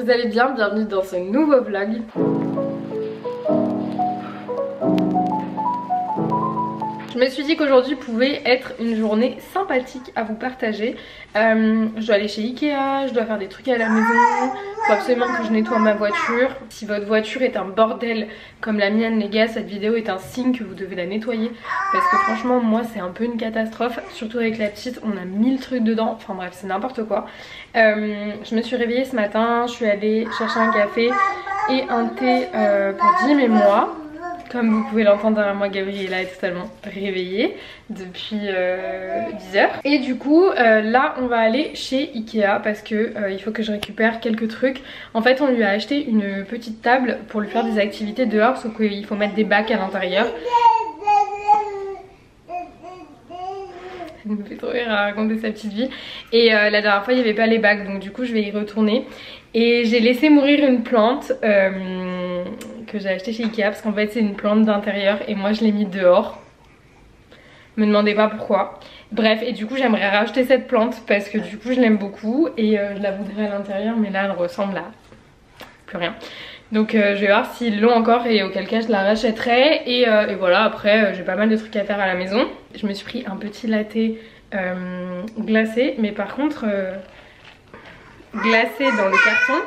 vous allez bien, bienvenue dans ce nouveau vlog. Je me suis dit qu'aujourd'hui pouvait être une journée sympathique à vous partager. Je dois aller chez Ikea, je dois faire des trucs à la maison, il faut absolument que je nettoie ma voiture. Si votre voiture est un bordel comme la mienne les gars, cette vidéo est un signe que vous devez la nettoyer. Parce que franchement moi c'est un peu une catastrophe, surtout avec la petite, on a 1000 trucs dedans, enfin bref c'est n'importe quoi. Je me suis réveillée ce matin, je suis allée chercher un café et un thé pour Jim et moi. Comme vous pouvez l'entendre derrière moi, Gabriella est totalement réveillée depuis 10h. Et du coup là on va aller chez Ikea parce que il faut que je récupère quelques trucs. En fait on lui a acheté une petite table pour lui faire des activités dehors, sauf qu'il faut mettre des bacs à l'intérieur. Elle me fait trop rire à raconter sa petite vie. Et la dernière fois il n'y avait pas les bacs, donc du coup je vais y retourner. Et j'ai laissé mourir une plante que j'ai acheté chez Ikea parce qu'en fait c'est une plante d'intérieur et moi je l'ai mis dehors. Me demandez pas pourquoi. Bref, et du coup j'aimerais racheter cette plante parce que du coup je l'aime beaucoup et je la voudrais à l'intérieur, mais là elle ressemble à plus rien. Donc je vais voir s'ils l'ont encore et auquel cas je la rachèterai. Et voilà, après j'ai pas mal de trucs à faire à la maison. Je me suis pris un petit latte glacé, mais par contre glacé dans le carton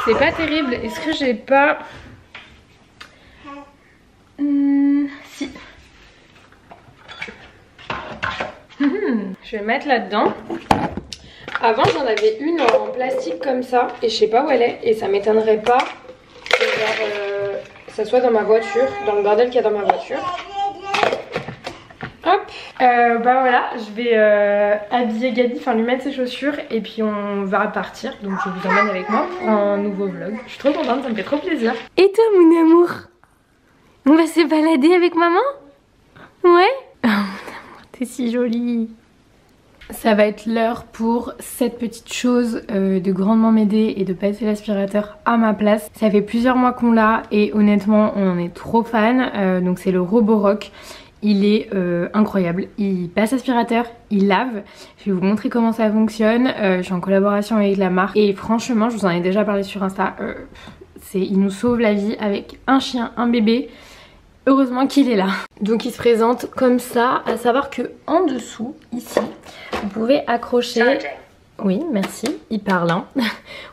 c'est pas terrible. Est-ce que j'ai pas... si. Je vais mettre là-dedans. Avant j'en avais une en plastique comme ça et je sais pas où elle est, et ça m'étonnerait pas que ça soit dans ma voiture, dans le bordel qu'il y a dans ma voiture. Hop, bah voilà, je vais habiller Gabi, enfin lui mettre ses chaussures et puis on va partir. Donc je vous emmène avec moi pour un nouveau vlog. Je suis trop contente, ça me fait trop plaisir. Et toi mon amour, on va se balader avec maman? Ouais? Oh mon amour, t'es si jolie. Ça va être l'heure pour cette petite chose de grandement m'aider et de passer l'aspirateur à ma place. Ça fait plusieurs mois qu'on l'a et honnêtement on en est trop fan. Donc c'est le Roborock. Il est incroyable, il passe l'aspirateur, il lave. Je vais vous montrer comment ça fonctionne. Je suis en collaboration avec la marque et franchement je vous en ai déjà parlé sur Insta. Il nous sauve la vie avec un chien, un bébé. Heureusement qu'il est là. Donc il se présente comme ça, à savoir que en dessous, ici, vous pouvez accrocher... Oui, merci, il parle hein.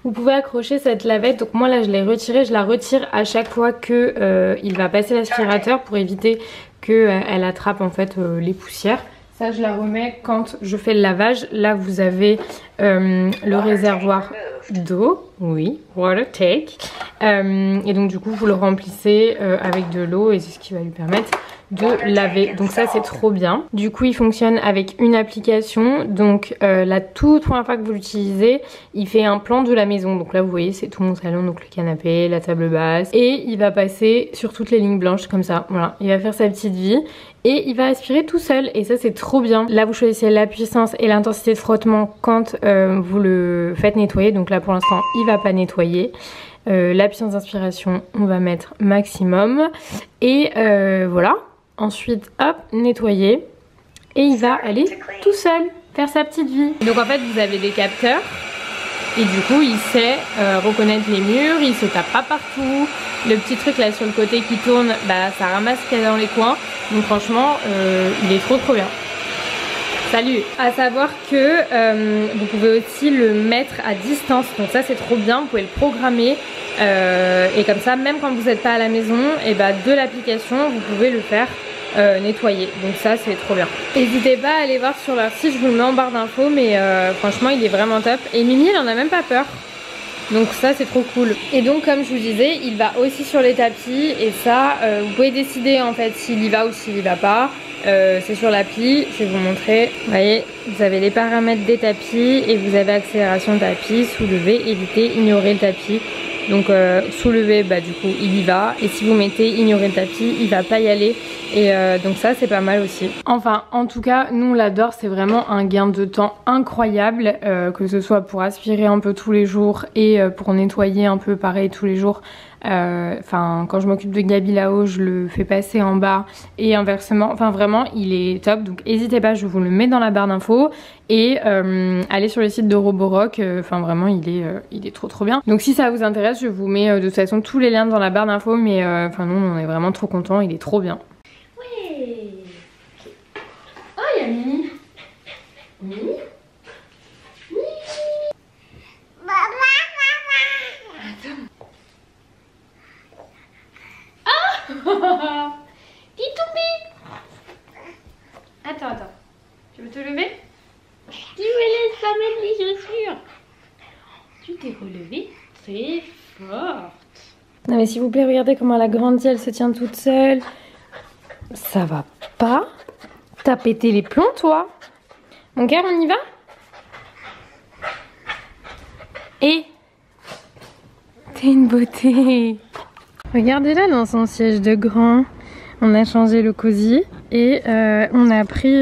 Vous pouvez accrocher cette lavette. Donc moi là je l'ai retirée, je la retire à chaque fois que il va passer l'aspirateur pour éviter qu'elle attrape en fait les poussières. Ça je la remets quand je fais le lavage. Là vous avez le réservoir d'eau, oui, water take. Et donc du coup vous le remplissez avec de l'eau et c'est ce qui va lui permettre de laver. Donc ça c'est trop bien. Du coup il fonctionne avec une application. Donc la toute première fois que vous l'utilisez, il fait un plan de la maison. Donc là vous voyez c'est tout mon salon, donc le canapé, la table basse. Et il va passer sur toutes les lignes blanches comme ça. Voilà, il va faire sa petite vie. Et il va aspirer tout seul et ça c'est trop bien. Là vous choisissez la puissance et l'intensité de frottement quand vous le faites nettoyer. Donc là pour l'instant il va pas nettoyer. La puissance d'inspiration on va mettre maximum. Et voilà. Ensuite hop, nettoyer. Et il va aller tout seul faire sa petite vie. Donc en fait vous avez des capteurs. Et du coup il sait reconnaître les murs, il se tape pas partout. Le petit truc là sur le côté qui tourne, bah ça ramasse ce qu'il y a dans les coins. Donc franchement il est trop bien. Salut. À savoir que vous pouvez aussi le mettre à distance. Donc ça c'est trop bien, vous pouvez le programmer. Et comme ça même quand vous n'êtes pas à la maison, et bah de l'application vous pouvez le faire nettoyer. Donc ça c'est trop bien. N'hésitez pas à aller voir sur leur site, je vous le mets en barre d'infos. Mais franchement il est vraiment top. Et Mimi elle en a même pas peur. Donc ça c'est trop cool. Et donc comme je vous disais, il va aussi sur les tapis. Et ça vous pouvez décider en fait s'il y va ou s'il y va pas. C'est sur l'appli, je vais vous montrer. Vous voyez, vous avez les paramètres des tapis et vous avez accélération de tapis, soulever, éviter, ignorer le tapis. Donc soulever, bah du coup il y va. Et si vous mettez ignorer le tapis, il va pas y aller. Et donc ça c'est pas mal aussi. Enfin en tout cas nous on l'adore, c'est vraiment un gain de temps incroyable. Que ce soit pour aspirer un peu tous les jours et pour nettoyer un peu pareil tous les jours Enfin, quand je m'occupe de Gabi là-haut, je le fais passer en bas et inversement. Enfin, vraiment, il est top. Donc, n'hésitez pas, je vous le mets dans la barre d'infos. Et allez sur le site de Roborock. Enfin, vraiment, il est trop bien. Donc, si ça vous intéresse, je vous mets de toute façon tous les liens dans la barre d'infos. Mais enfin, nous, on est vraiment trop contents. Il est trop bien. Oui. Oh, il y a Mimi. Mimi. T'es tombé. Attends. Tu veux te lever? Tu me laisses pas mettre les chaussures. Tu t'es relevée très forte. Non mais s'il vous plaît, regardez comment elle a grandi, elle se tient toute seule. Ça va pas? T'as pété les plombs toi? Mon cœur, on y va? Et t'es une beauté. Regardez-la dans son siège de grand. On a changé le cosy et on a pris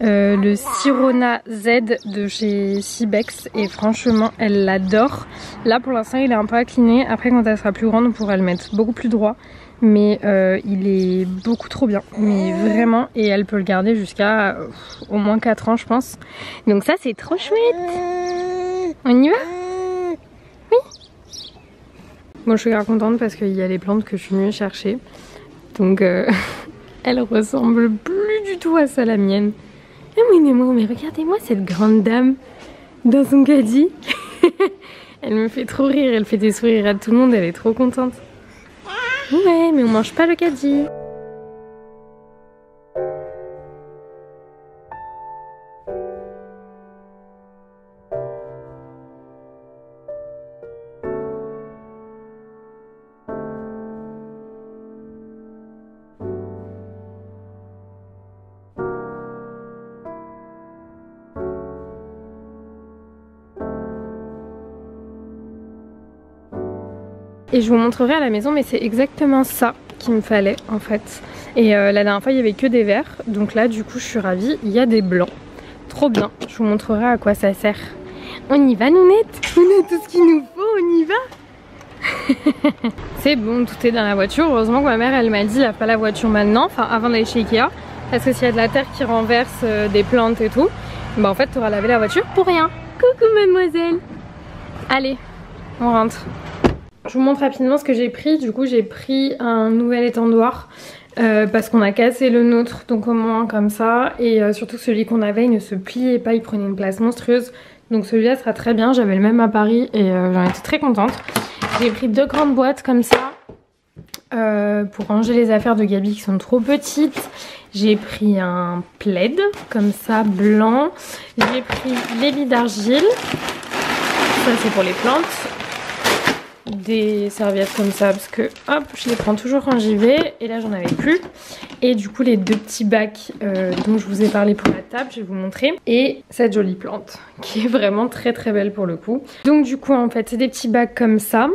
le Sirona Z de chez Cibex et franchement elle l'adore. Là pour l'instant il est un peu incliné, après quand elle sera plus grande on pourra le mettre beaucoup plus droit. Mais il est beaucoup trop bien, mais vraiment, et elle peut le garder jusqu'à au moins 4 ans je pense. Donc ça c'est trop chouette. On y va? Oui. Bon, je suis grave contente parce qu'il y a les plantes que je suis venue chercher. Donc elle ressemble plus du tout à ça la mienne. Et moi, mais regardez-moi cette grande dame dans son caddie. Elle me fait trop rire, elle fait des sourires à tout le monde, elle est trop contente. Ouais, mais on mange pas le caddie. Et je vous montrerai à la maison, mais c'est exactement ça qu'il me fallait en fait. Et la dernière fois il y avait que des verts, donc là du coup je suis ravie, il y a des blancs. Trop bien, je vous montrerai à quoi ça sert. On y va Nounette? On a tout ce qu'il nous faut, on y va. C'est bon, tout est dans la voiture. Heureusement que ma mère elle m'a dit il n'y a pas la voiture maintenant, enfin avant d'aller chez Ikea. Parce que s'il y a de la terre qui renverse des plantes et tout, bah en fait tu auras lavé la voiture pour rien. Coucou mademoiselle. Allez, on rentre. Je vous montre rapidement ce que j'ai pris. Du coup j'ai pris un nouvel étendoir parce qu'on a cassé le nôtre, donc au moins comme ça. Et surtout celui qu'on avait il ne se pliait pas, il prenait une place monstrueuse. Donc celui-là sera très bien, j'avais le même à Paris et j'en étais très contente. J'ai pris 2 grandes boîtes comme ça pour ranger les affaires de Gabi qui sont trop petites. J'ai pris un plaid comme ça blanc. J'ai pris les billes d'argile, ça c'est pour les plantes. Des serviettes comme ça parce que hop je les prends toujours quand j'y vais et là j'en avais plus. Et du coup les 2 petits bacs dont je vous ai parlé pour la table, je vais vous montrer. Et cette jolie plante qui est vraiment très très belle pour le coup. Donc du coup en fait c'est des petits bacs comme ça.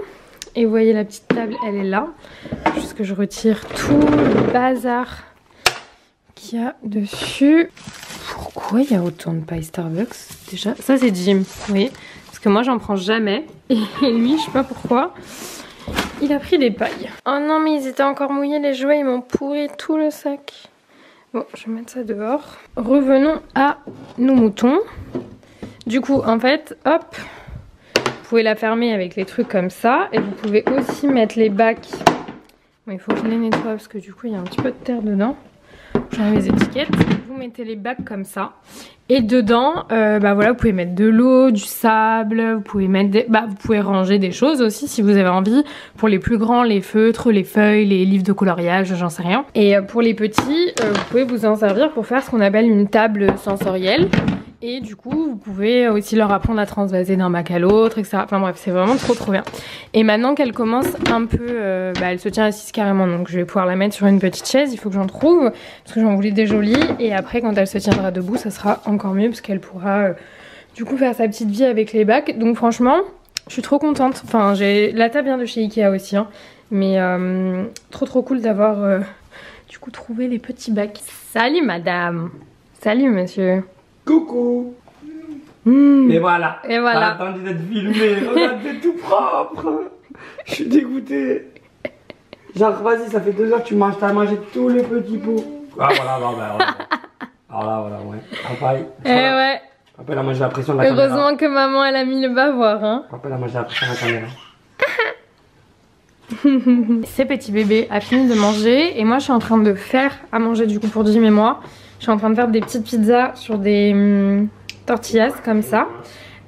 Et vous voyez la petite table elle est là. Juste que je retire tout le bazar qu'il y a dessus. Pourquoi il y a autant de pailles Starbucks déjà? Ça c'est Jim, oui. Parce que moi j'en prends jamais. Et lui, je sais pas pourquoi, il a pris des pailles. Oh non mais ils étaient encore mouillés les jouets, ils m'ont pourri tout le sac. Bon, je vais mettre ça dehors. Revenons à nos moutons. Du coup, en fait, hop, vous pouvez la fermer avec les trucs comme ça. Et vous pouvez aussi mettre les bacs. Bon, il faut que je les nettoie parce que du coup il y a un petit peu de terre dedans. J'enlève les étiquettes. Vous mettez les bacs comme ça. Et dedans, bah voilà, vous pouvez mettre de l'eau, du sable, vous pouvez mettre vous pouvez ranger des choses aussi si vous avez envie. Pour les plus grands, les feutres, les feuilles, les livres de coloriage, j'en sais rien. Et pour les petits, vous pouvez vous en servir pour faire ce qu'on appelle une table sensorielle. Et du coup, vous pouvez aussi leur apprendre à transvaser d'un bac à l'autre, etc. Enfin bref, c'est vraiment trop bien. Et maintenant qu'elle commence un peu, elle se tient assise carrément, donc je vais pouvoir la mettre sur une petite chaise. Il faut que j'en trouve, parce que j'en voulais des jolies. Et après, quand elle se tiendra debout, ça sera encore mieux, parce qu'elle pourra du coup faire sa petite vie avec les bacs. Donc franchement, je suis trop contente. Enfin, j'ai la table vient de chez Ikea aussi, hein. Mais trop cool d'avoir du coup trouvé les petits bacs. Salut madame. Salut monsieur. Coucou. Et voilà. Et voilà. T'as attendu d'être filmé. Regarde, t'es tout propre. Je suis dégoûté. Genre, vas-y, ça fait 2 heures que tu manges, t'as mangé tous les petits pots. Ah, voilà, voilà. Alors là, voilà, ouais. Papaye. Ouais. Papa, il a mangé la pression de la caméra. Heureusement que maman, elle a mis le bavoir, hein. Papa, il a mangé la pression de la caméra. Ce petit bébé a fini de manger et moi je suis en train de faire à manger du coup pour Jim et moi. Je suis en train de faire des petites pizzas sur des tortillas comme ça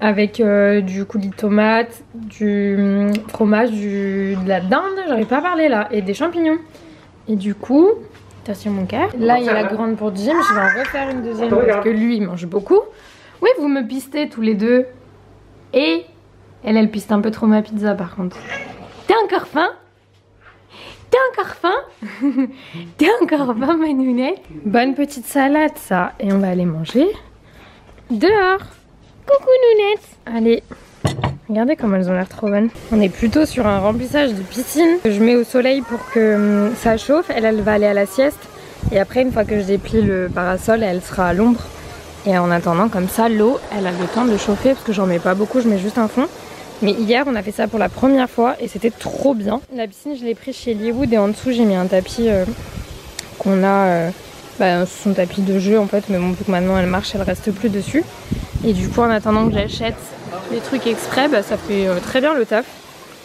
avec du coulis de tomate, du fromage, de la dinde, j'arrive pas à parler là, et des champignons. Et du coup, attention mon cœur, là il y a la grande pour Jim, je vais en refaire une deuxième parce que lui il mange beaucoup. Oui, vous me pistez tous les deux. Et elle piste un peu trop ma pizza par contre. T'es encore faim? T'es encore faim? T'es encore faim, ma nounette? Bonne petite salade, ça. Et on va aller manger dehors. Coucou, nounette. Allez, regardez comme elles ont l'air trop bonnes. On est plutôt sur un remplissage de piscine que je mets au soleil pour que ça chauffe. Elle va aller à la sieste. Et après, une fois que je déplie le parasol, elle sera à l'ombre. Et en attendant, comme ça, l'eau, elle a le temps de chauffer parce que j'en mets pas beaucoup, je mets juste un fond. Mais hier on a fait ça pour la première fois et c'était trop bien. La piscine je l'ai pris chez Leewood et en dessous j'ai mis un tapis qu'on a, son tapis de jeu en fait. Mais bon, vu que maintenant elle marche, elle reste plus dessus. Et du coup en attendant que j'achète les trucs exprès, ça fait très bien le taf.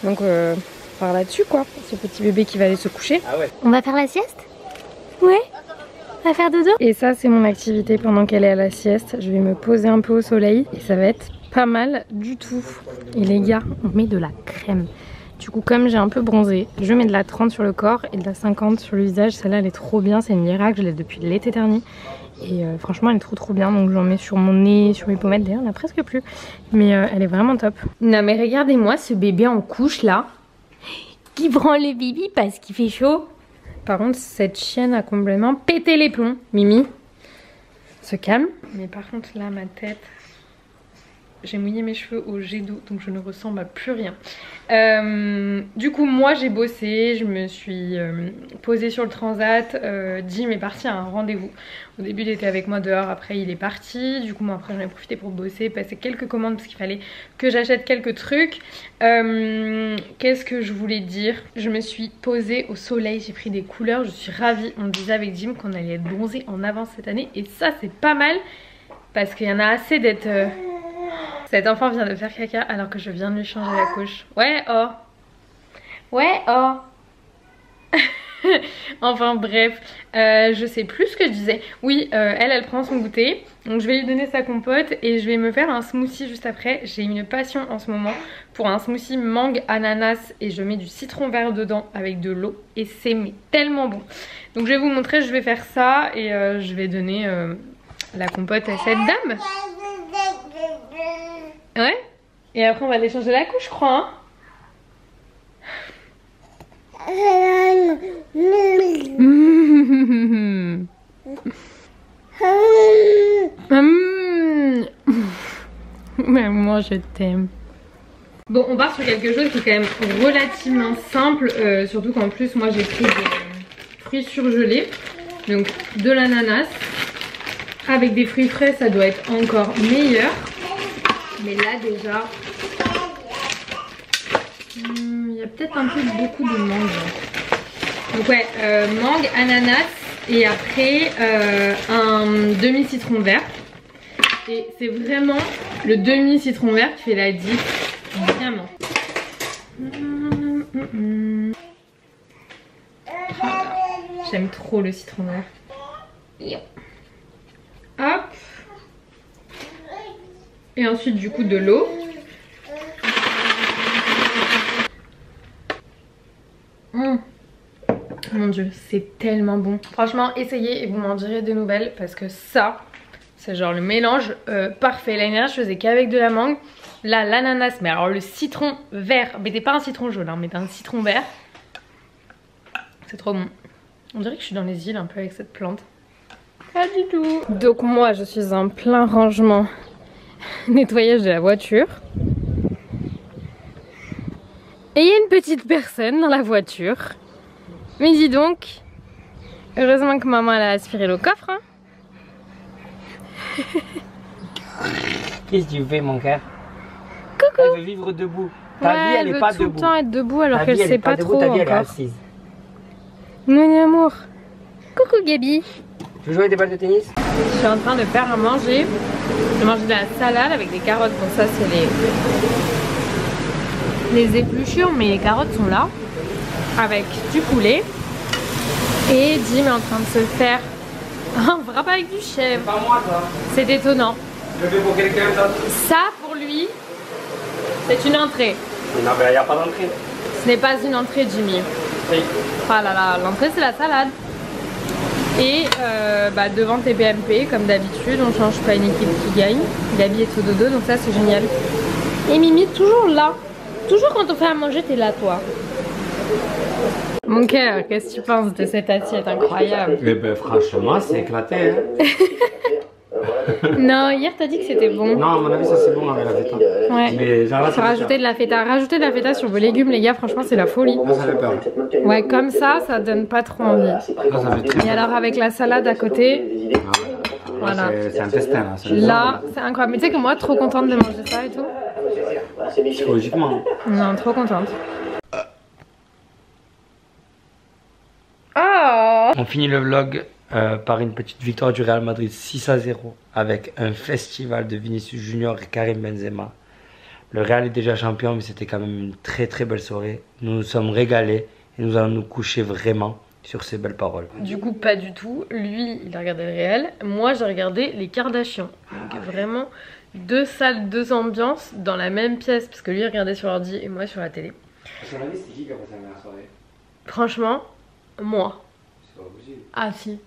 Donc par là-dessus quoi, ce petit bébé qui va aller se coucher. Ah ouais. On va faire la sieste? Ouais. On va faire dodo. Et ça c'est mon activité pendant qu'elle est à la sieste. Je vais me poser un peu au soleil et ça va être pas mal du tout. Et les gars, on met de la crème. Du coup, comme j'ai un peu bronzé, je mets de la 30 sur le corps et de la 50 sur le visage. Celle-là, elle est trop bien. C'est une miracle. Je l'ai depuis l'été dernier. Et franchement, elle est trop bien. Donc, j'en mets sur mon nez, sur mes pommettes. D'ailleurs, il n'y en a presque plus. Mais elle est vraiment top. Non, mais regardez-moi ce bébé en couche là. Qui prend le bibi parce qu'il fait chaud. Par contre, cette chienne a complètement pété les plombs. Mimi, se calme. Mais par contre, là, ma tête... J'ai mouillé mes cheveux au jet d'eau, donc je ne ressemble à plus rien. Du coup, moi j'ai bossé, je me suis posée sur le transat. Jim est parti à un rendez-vous. Au début, il était avec moi dehors, après il est parti. Du coup, moi après j'en ai profité pour bosser, passer quelques commandes parce qu'il fallait que j'achète quelques trucs. Qu'est-ce que je voulais dire? Je me suis posée au soleil, j'ai pris des couleurs, je suis ravie. On disait avec Jim qu'on allait être bronzé en avance cette année et ça c'est pas mal parce qu'il y en a assez d'être... Cet enfant vient de faire caca alors que je viens de lui changer la couche. Ouais, oh. Ouais, oh. Enfin bref, je sais plus ce que je disais. Oui, elle prend son goûter. Donc je vais lui donner sa compote et je vais me faire un smoothie juste après. J'ai une passion en ce moment pour un smoothie mangue ananas et je mets du citron vert dedans avec de l'eau. Et c'est tellement bon. Donc je vais vous montrer, je vais faire ça et je vais donner la compote à cette dame. Ouais. Et après on va aller changer la couche, je crois. Mais moi je t'aime. Bon, on part sur quelque chose qui est quand même relativement simple, surtout qu'en plus moi j'ai pris des fruits surgelés, donc de l'ananas. Avec des fruits frais ça doit être encore meilleur. Mais là déjà, il y a peut-être un peu beaucoup de mangue. Donc ouais, mangue, ananas et après un demi-citron vert. Et c'est vraiment le demi-citron vert qui fait la diff, vraiment. J'aime trop le citron vert. Hop. Et ensuite du coup de l'eau. Mon dieu, c'est tellement bon. Franchement, essayez et vous m'en direz des nouvelles parce que ça, c'est genre le mélange parfait. L'année dernière, je faisais qu'avec de la mangue. Là, l'ananas, mais alors le citron vert. Mettez pas un citron jaune, hein, mettez un citron vert. C'est trop bon. On dirait que je suis dans les îles un peu avec cette plante. Pas du tout. Donc moi, je suis en plein rangement. Nettoyage de la voiture. Et il y a une petite personne dans la voiture. Mais dis donc, heureusement que maman elle a aspiré le coffre. Hein. Qu'est-ce que tu fais mon cœur? Coucou. Elle veut vivre debout. Ta vie, elle elle est veut pas tout debout. le temps être debout alors Ta qu'elle vie, elle sait est pas debout, trop ta vie, elle est encore. assise. Mon amour. Coucou Gabi. Tu veux jouer des balles de tennis? Je suis en train de faire à manger. Je mange de la salade avec des carottes. Donc ça c'est les épluchures, mais les carottes sont là. Avec du poulet. Et Jim est en train de se faire un wrap avec du chèvre. Pas moi, toi. C'est étonnant. Je le fais pour quelqu'un d'autre. Ça pour lui, c'est une entrée. Non, mais il n'y a pas d'entrée. Ce n'est pas une entrée Jimmy. Oui. Ah là là, l'entrée c'est la salade. Et devant TPMP, comme d'habitude, on change pas une équipe qui gagne. Gabi est au dodo, donc ça c'est génial. Et Mimi, toujours là. Toujours quand on fait à manger, t'es là toi. Mon cœur, qu'est-ce que tu penses de cette assiette incroyable? Eh ben franchement, c'est éclaté. Hein. Non, hier t'as dit que c'était bon. Non, à mon avis, ça c'est bon avec la feta. Ouais. Mais genre là, Faut rajouter de la feta. Rajouter de la feta sur vos légumes, les gars, franchement, c'est la folie. ça fait peur. Ouais, comme ça donne pas trop envie. Ça fait très Et alors, avec la salade à côté, voilà. C'est un festin là. Là, c'est incroyable. Mais tu sais que moi, trop contente de manger ça et tout. Psychologiquement. Non, trop contente. Oh! On finit le vlog par une petite victoire du Real Madrid 6-0 avec un festival de Vinicius Junior et Karim Benzema. Le Real est déjà champion, mais c'était quand même une très très belle soirée. Nous nous sommes régalés et nous allons nous coucher vraiment sur ces belles paroles. Du coup, pas du tout. Lui, il a regardé le réel. Moi, j'ai regardé les Kardashians. Donc, vraiment, deux salles, deux ambiances dans la même pièce. Parce que lui, il regardait sur l'ordi et moi sur la télé. Sur la liste, c'était qui qui a passé la meilleure soirée? Franchement, moi. C'est pas possible. Ah si.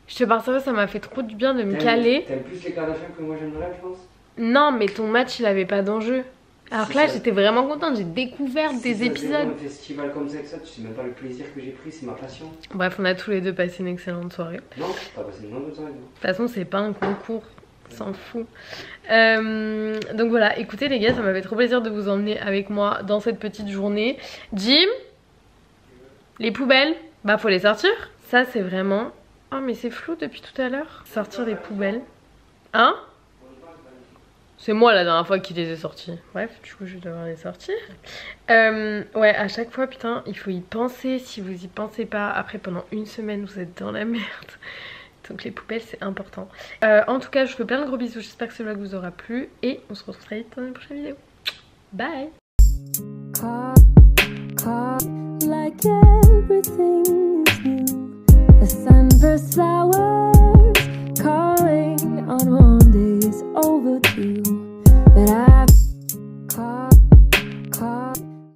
Je te parle ça m'a fait trop du bien de me caler. T'aimes plus les Kardashians que moi j'aimerais, je pense? Non, mais ton match, il avait pas d'enjeu. Alors que là, ça- j'étais vraiment contente. J'ai découvert des épisodes. Un festival comme ça, tu sais même pas le plaisir que j'ai pris, c'est ma passion. Bref, on a tous les deux passé une excellente soirée. Non, t'as passé une bonne soirée. De toute façon, c'est pas un concours. On s'en fout. Donc voilà, écoutez les gars, ça m'a fait trop plaisir de vous emmener avec moi dans cette petite journée. Jim, les poubelles, bah faut les sortir. Ça c'est vraiment... Oh mais c'est flou depuis tout à l'heure. Sortir les poubelles. Hein? C'est moi la dernière fois qui les ai sortis. Bref, du coup je vais devoir les sortir. Ouais, à chaque fois, putain, il faut y penser. Si vous y pensez pas, après pendant une semaine, vous êtes dans la merde. Donc les poubelles, c'est important. En tout cas, je vous fais plein de gros bisous. J'espère que ce vlog vous aura plu. Et on se retrouve très vite dans une prochaine vidéo. Bye! Like everything is new, a sunburst flower.